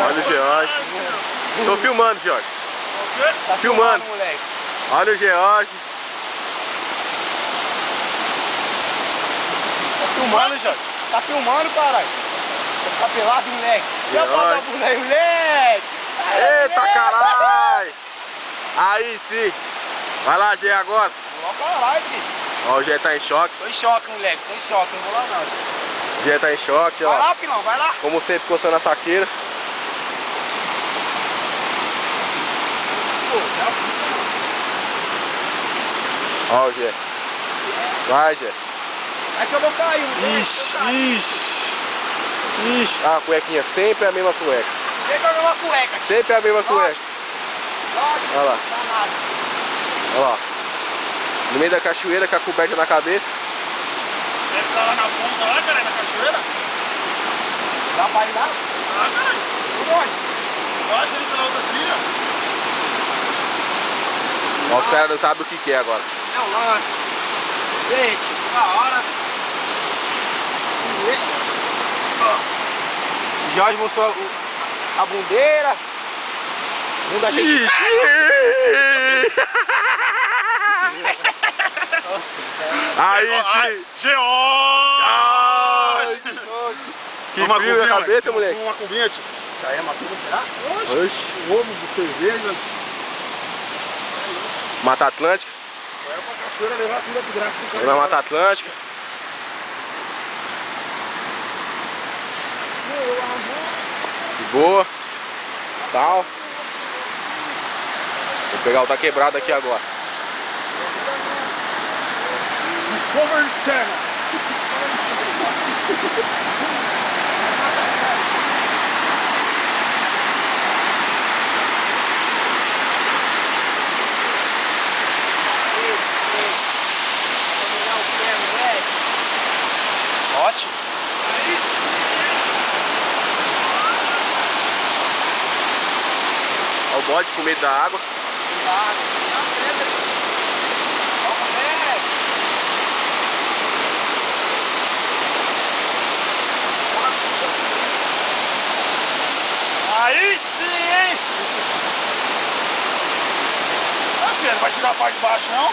Olha o George. Tô filmando, George. Tá filmando, moleque. Olha o George. Tá filmando, Jorge. Tá filmando, caralho. Tá pelado, moleque. Já pagou por aí, moleque. Eita, caralho. Aí sim. Vai lá, Gê, agora. Vou lá, caralho, filho. Ó, o Gê tá em choque. Tô em choque, moleque. Tô em choque. Não vou lá, não. O Gê tá em choque, ó. Vai lá, filhão. Vai lá. Como sempre, coçando a saqueira. Ó o Gê. Vai, Gê. É que eu vou cair, moleque. Ixi. Ah, a cuequinha. Sempre a mesma cueca. Sempre a mesma cueca. Sempre a mesma cueca. Olha lá. Olha lá. No meio da cachoeira com a coberta na cabeça. Deve estar lá na ponta, lá, cara, na cachoeira. Dá pra ir lá? Ah, caralho. Por onde? Eu acho ele pela outra trilha. Ó, os caras não sabem o que é agora. É um lance. Gente, da hora. O Jorge mostrou a bundeira. Bunda cheia de... Aí sim. George! Que frio na cabeça, moleque. Uma cumbinha, tio. Isso aí é macumba, será? Oxi. Ovo de cerveja. Mata Atlântica. Vai pra cachoeira levar tudo de graça pro cara. Na Mata Atlântica. De boa. Tal. Vou pegar o tá quebrado aqui agora. Discovery Channel. Ótimo. Olha o bode com medo da água. Aí sim, hein? Ah, filho, não vai tirar a parte de baixo, não?